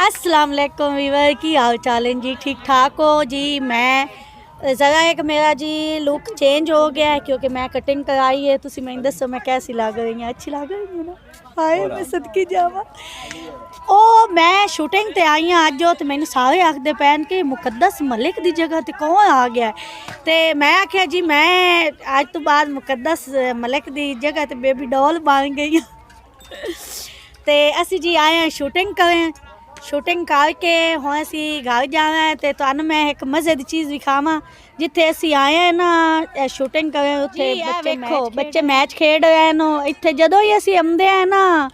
अस्सलाम वालेकुम वीवर की हाल चाल है जी। ठीक ठाक हो जी। मैं ज़रा एक मेरा जी लुक चेंज हो गया है क्योंकि मैं कटिंग कराई है। तुसी मैंने दसो मैं कैसी लग रही हूँ? अच्छी लग रही हूँ ना? हाय मैं सदकी जावा। ओ मैं शूटिंग ते आई हाँ अज तो मैंने सारे आखते पैन कि मुकद्दस मलिक की जगह ते कौन आ गया तो मैं आख्या जी मैं अज तो बाद मुकद्दस मलिक की जगह ते बेबी डॉल बन गई तो असी जी आए हैं शूटिंग करें। शूटिंग करके हुण असी घर जाना है तो तुहानू मैं एक मज़े की चीज़ विखावां जिथे असी आए हैं ना शूटिंग करें उत्थे बच्चे मैच खेड रहे हैं। इत्थे जदों ही असी आंदे हैं ना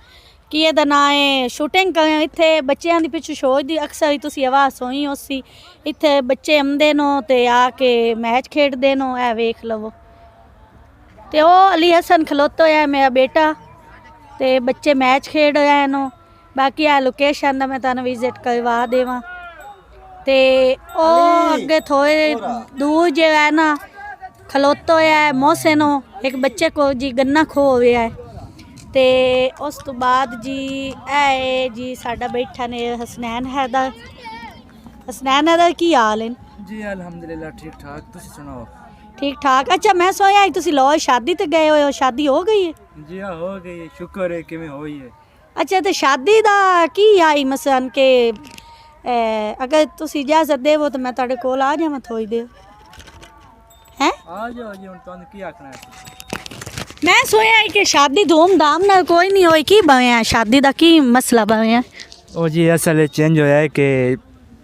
कि एदा नां है शूटिंग करें इत्थे बच्चों की पिछू शोच दी अक्सर ही तुसी आवाज़ सुनी होसी। इत्थे बच्चे आंदे नो ते आके मैच खेडदे नो ऐ वेख लवो। तो अली हसन खलोता है मेरा बेटा ते बच्चे मैच खेड रहे हैं। बाकी आ लोकेशन का मैं तुहानू विजिट करवा देवां ते ओ अगे थोड़े दूर जो है ना खलोता है मोहसिन एक बच्चे को जी गन्ना खो गया है। तो उस तो बाद जी है जी साडा बैठा ने हसनैन हैदर। हसनैन हैदर की हाल है जी? अल्हम्दुलिल्लाह ठीक ठाक। तुसी सुनाओ? ठीक ठाक। अच्छा मैं सोया तुसी लाहौर शादी ते गए हो, शादी हो गई है? जी हाँ हो गई, शुक्र है किवें होई है। अच्छा तो शादी दा की आई मसन के अगर तुसी इजाजत देवो तो मैं तुहाडे कोल आ जावां थोड़ी देर हैं? आ जाओ जी। हुण तुहानू की आखना है? मैं सोया कि शादी धूमधाम नाल कोई नहीं होई की बणिया शादी दा की मसला बणिया? ओ जी असल चेंज होया है कि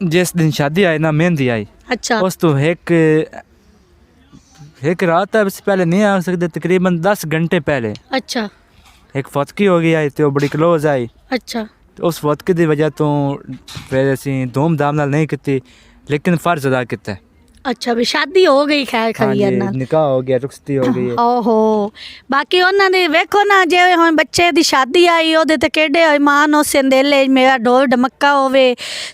जिस दिन शादी आई ना मेहंदी आई अच्छा उस तो एक रात से पहले नहीं आ सकते, तकरीबन 10 घंटे पहले अच्छा एक फौतकी हो गई आई तो बड़ी क्लोज आई। अच्छा तो उस फौतकी की वजह तो फिर असी धूमधाम नाल नहीं की लेकिन फर्ज अदा किया। अच्छा भी शादी हो गई खैर खरीर नाल, निकाह हो गया, रुखसती हो गई है। ओहो बाकी उन्हां दी वेखो ना जिवें हुण बच्चे दी शादी आई ओदे ते केडे ईमान उस दिल मेरा ढोल ढमक्का होवे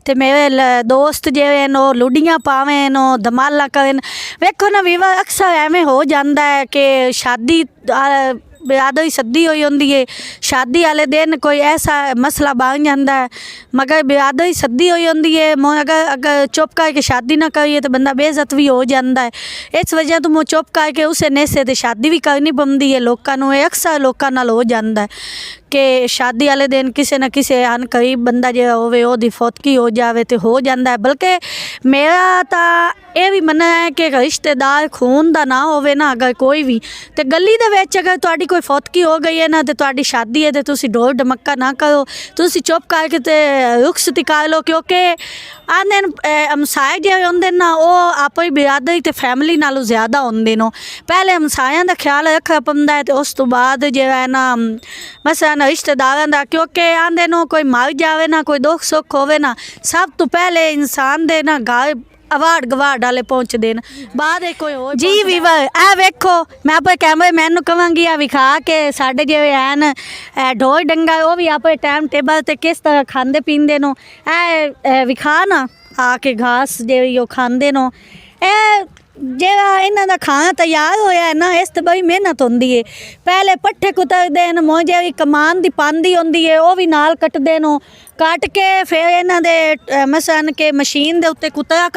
ते मेरे दोस्त जिवें नो लुडियां पावें नो धमाला करें। वेखो ना वीवर अक्सर एवें हो जांदा है कि शादी बिरादरी सदी हुई होंदी है, शादी वाले दिन कोई ऐसा मसला बन जाता है मगर बिरादरी सदी हुई होंदी है। अगर चुप करके शादी ना करिए तो बंदा बेइज्जत भी हो जाता है। इस वजह तो मुँह चुप करके उस नेसे तो शादी भी करनी पौंदी है। लोगों अक्सर लोगों नाल हो जाता है कि शादी वाले दिन किसी न किसी अनकरीब बंदा जो होदी फौतकी हो जाए तो हो जाता है। बल्कि मेरा तो यह भी मनना है कि रिश्तेदार खून का ना होवे ना अगर कोई भी तो गली दे विच अगर तुहाडी कोई फौतकी हो गई है ना तो तुहाडी शादी है तो तुसी ढोल ढमक्का ना करो, तुसी चुप करके ते रुखसती कर लो। क्योंकि आंदे हमसाए जो होंदे ना वो अपनी बिरादरी ते फैमिली नालों ज़्यादा होंदे नो। पहले हमसायां दा ख्याल रखना पौंदा है तो उस तो बाद जो है ना मसलन रिश्तेदारों का, क्योंकि आंदे नो कोई मर जाए ना कोई दुख सुख होवे ना सब तो पहले इंसान दे ना घर अवार्ड गवार्ड वाले पहुँचते हैं बाद कोई हो जी। वीवर ए वेखो मैं अपने कैमरे मैन कहांगी आ विखा के साढ़े जो हैं ढोल डंगा वो भी अपने टाइम टेबल ते किस तरह खाते पींदे नो ए विखा ना आके घास जो खाते नो ए जेड़ा इन्हां दा खाना तैयार होया है ना इस तो बड़ी मेहनत होंदी है। पहले पट्ठे कुतरदे हैं मोह जी कमान दी पांदी होंदी है वो भी नाल कटदे नो, कट के फिर इन्हां दे मसन के मशीन दे उत्ते कुतरा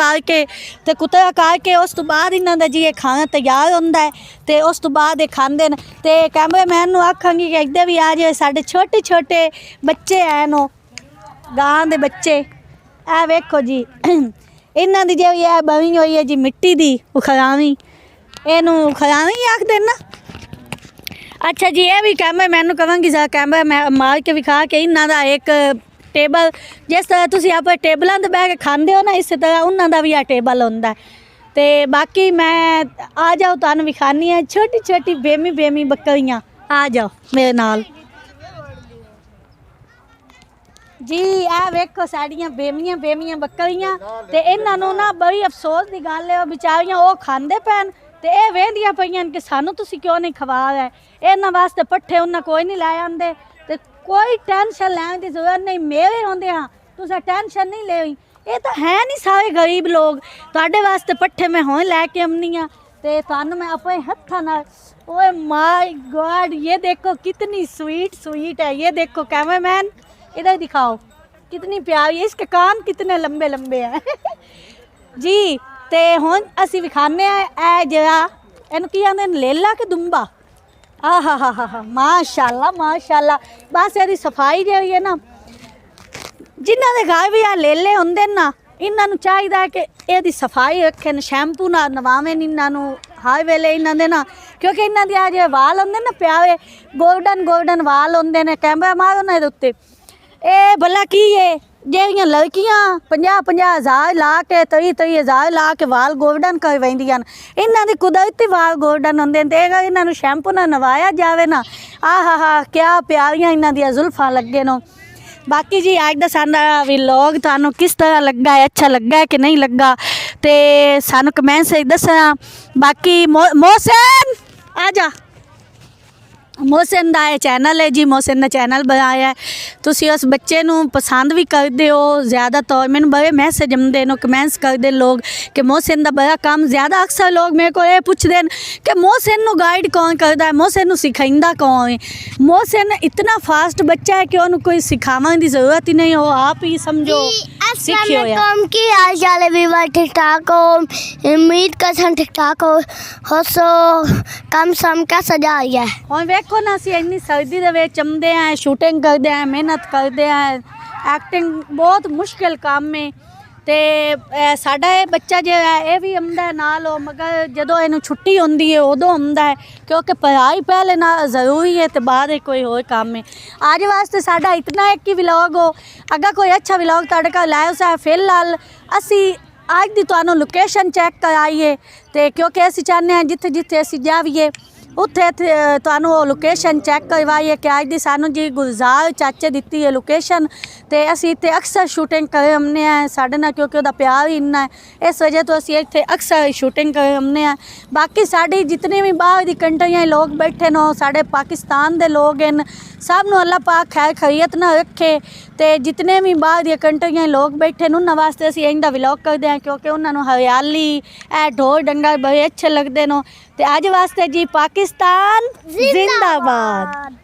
करके उस तो बाद इन्हां दा जी ये खाना तैयार होंदा है ते उस तो बाद ये खांदे न। ते कैमरामैन नूं आखांगी कि इधर भी आ जाए साडे छोटे छोटे बच्चे हैं नो गां दे बच्चे ए वेखो जी इन्हां दी जो है बनी हुई है जी मिट्टी दी उखरावी, इनू उखरावी आखदे ना। अच्छा जी ये भी कैमरा मैनू कहांगी जरा कैमरा मार के विखा के इन्हां दा एक टेबल जिस तरह तुसीं अपने टेबलों ते बह के खांदे हो ना इस तरह उन्हां दा भी आ टेबल होंदा है। ते बाकी मैं आ जाओ तुहानू विखानी है छोटी छोटी बेमी बकरियां, आ जाओ मेरे नाल जी। ए वेखो साड़ियाँ बेमियां बकरियां ते इन्हां नूं ना बड़ी अफसोस की गल है बेचारियां वो खांदे पैन ते ये वेंदियां पईयां कि सानू तुसीं क्यों नहीं खवा रहे। इन्हां वास्ते पट्ठे उन्हां कोई नहीं लै आंदे ते कोई टेंशन लैण की जरूरत नहीं। मेरे होंदे हाँ तुसीं टेंशन नहीं ले। ये तो है नहीं सारे गरीब लोग तुहाडे वास्ते पट्ठे मैं हुण लैके आउंदी आं ते तुहानू मैं अपने हत्थां नाल ओए माय गॉड ये देखो कितनी स्वीट है। ये देखो कैमरामैन इधर दिखाओ कितनी प्यारी है, इसके कान कितने लंबे लंबे हैं जी। ते हुण असीं विखाने ए जरा इहनूं की आंदे ने, लेला कि दुंबा। हा माशाअल्लाह माशाअल्लाह। बस इहदी सफाई जिहड़ी है ना, जिन्हां दे घर भी आ लेले हुंदे ना, इन्हां नूं चाहीदा है कि इहदी सफाई रखन, शैंपू नाल नवावन इन्हां नूं हर वेले इन्हां दे ना, क्योंकि इन्हां दे आ जिहड़े वाल हुंदे ना प्यारे गोल्डन वाल हुंदे ने। कैमरा मारो ना इहदे उत्ते। ए भला की है ਜਿਹੜੀਆਂ ਲੜਕੀਆਂ 50-50 ਹਜ਼ਾਰ ਲਾ ਕੇ 30-30 ਹਜ਼ਾਰ ਲਾ ਕੇ ਵਾਲ ਗੋਲਡਨ ਕਰਵਾਉਂਦੀਆਂ ਨੇ, ਇਹਨਾਂ ਦੇ ਕੁਦਰਤੀ ਵਾਲ ਗੋਲਡਨ ਹੁੰਦੇ ਨੇ। ਤੇ ਅਗਰ ਇਹਨਾਂ ਨੂੰ ਸ਼ੈਂਪੂ ਨਾਲ ਨਵਾਇਆ ਜਾਵੇ ਨਾ, ਆਹਾ ਕਿਆ ਪਿਆਰੀਆਂ ਇਹਨਾਂ ਦੀਆਂ ਜ਼ੁਲਫਾਂ ਲੱਗੇ ਨੇ। ਬਾਕੀ ਜੀ ਅੱਜ ਦਾ ਸਾਡਾ ਵਲੌਗ ਤੁਹਾਨੂੰ ਕਿਸ ਤਰ੍ਹਾਂ ਲੱਗਾ ਹੈ, ਅੱਛਾ ਲੱਗਾ ਕਿ ਨਹੀਂ ਲੱਗਾ, ਤੇ ਸਾਨੂੰ ਕਮੈਂਟ ਵਿੱਚ ਦੱਸਣਾ। ਬਾਕੀ ਮੋਹਸਿਨ ਆ ਜਾ, मोहसिन का यह चैनल है जी, मोहसिन ने चैनल बनाया है। तुसी उस बच्चे नूं पसंद भी करते हो ज़्यादा, तो मैंने बड़े मैसेज आते हैं, कमेंट्स करते लोग कि मोहसिन का बड़ा काम ज़्यादा। अक्सर लोग मेरे को ये पूछते हैं कि मोहसिन नूं गाइड कौन करता है, मोहसिन नूं सिखाइंदा कौन है। मोहसिन इतना फास्ट बच्चा है कि उन्होंने कोई सिखावन की ज़रूरत ही नहीं, हो आप ही समझो सीखियो यार। की हाल चाल है वीवर, ठीक ठाक हो, उम्मीद कर ठीक ठाक हो सो कम सम का सजा आई है। ਹੁਣ ਵੇਖੋ ਨਾ, ਅਸੀਂ ਇੰਨੀ ਸਰਦੀ ਦੇ ਵਿੱਚ ਚੰਮਦੇ ਆਂ, ਸ਼ੂਟਿੰਗ ਕਰਦੇ ਆਂ, ਮਿਹਨਤ ਕਰਦੇ ਆਂ, ਐਕਟਿੰਗ ਬਹੁਤ ਮੁਸ਼ਕਿਲ ਕੰਮ ਹੈ। ਤੇ ਸਾਡਾ ਇਹ ਬੱਚਾ ਜਿਹੜਾ ਹੈ ਇਹ ਵੀ ਆਉਂਦਾ ਨਾਲ, ਉਹ ਮਗਰ ਜਦੋਂ ਇਹਨੂੰ ਛੁੱਟੀ ਹੁੰਦੀ ਹੈ ਉਦੋਂ ਆਉਂਦਾ ਹੈ, ਕਿਉਂਕਿ ਪੜ੍ਹਾਈ ਪਹਿਲੇ ਨਾਲ ਜ਼ਰੂਰੀ ਹੈ ਤੇ ਬਾਅਦ ਕੋਈ ਹੋਰ ਕੰਮ ਹੈ। ਅੱਜ ਵਾਸਤੇ ਸਾਡਾ ਇਤਨਾ ਇੱਕ ਹੀ ਵਲੌਗ ਹੋ। ਅੱਗਾ ਕੋਈ ਅੱਛਾ ਵਲੌਗ ਤੁਹਾਡੇ ਕੋਲ ਲਾਇਓ ਸਾ। ਫਿਲਹਾਲ ਅਸੀਂ ਅੱਜ ਦੀ ਤੁਹਾਨੂੰ ਲੋਕੇਸ਼ਨ ਚੈੱਕ ਕਰਾਈਏ, ਤੇ ਕਿਉਂਕਿ ਅਸੀਂ ਚਾਹੁੰਦੇ ਹਾਂ ਜਿੱਥੇ ਜਿੱਥੇ ਅਸੀਂ ਜਾਈਏ ਉੱਥੇ ਤੁਹਾਨੂੰ ਉਹ ਲੋਕੇਸ਼ਨ ਚੈੱਕ ਕਰਵਾਈਏ ਕਿ ਅੱਜ ਦੀ ਸਾਨੂੰ ਜੀ ਗੁਲਜ਼ਾਰ ਚਾਚੇ ਦਿੱਤੀ ਹੈ ਲੋਕੇਸ਼ਨ, ਤੇ ਅਸੀਂ ਇੱਥੇ ਅਕਸਰ ਸ਼ੂਟਿੰਗ ਕਰ ਆਉਂਦੇ ਹਾਂ। ਸਾਡੇ ਨਾਲ ਕਿਉਂਕਿ ਉਹਦਾ ਪਿਆਰ ਹੀ ਇੰਨਾ ਹੈ, ਇਸ ਵਜ੍ਹਾ ਤੋਂ ਅਸੀਂ ਇੱਥੇ ਅਕਸਰ ਸ਼ੂਟਿੰਗ ਕਰ ਆਉਂਦੇ ਹਾਂ। ਬਾਕੀ ਸਾਡੀ ਜਿਤਨੇ ਵੀ ਬਾਹਰ ਦੀ ਕੰਟਰੀਆਂ ਲੋਕ ਬੈਠੇ ਨੇ, ਸਾਡੇ ਪਾਕਿਸਤਾਨ ਦੇ ਲੋਕ ਹਨ, ਸਭ ਨੂੰ ਅੱਲਾਹ ਪਾਕ ਖੈਰ ਖੈਰੀਅਤ ਨਾ ਰੱਖੇ। ਤੇ ਜਿਤਨੇ ਵੀ ਬਾਹਰ ਦੀਆਂ ਕੰਟਰੀਆਂ ਲੋਕ ਬੈਠੇ ਨੇ ਉਹਨਾਂ ਵਾਸਤੇ ਅਸੀਂ ਇਹਦਾ ਵਲੌਗ ਕਰਦੇ ਹਾਂ, ਕਿਉਂਕਿ ਉਹਨਾਂ ਨੂੰ ਹਰਿਆਲੀ ਇਹ ਢੋਲ ਡੰਗਰ ਬੜੇ ਅੱਛੇ ਲੱਗਦੇ ਨੇ। ਤੇ ਅੱਜ ਵਾਸਤੇ ਜੀ ਪਾਕਿਸਤਾਨ ਜ਼ਿੰਦਾਬਾਦ।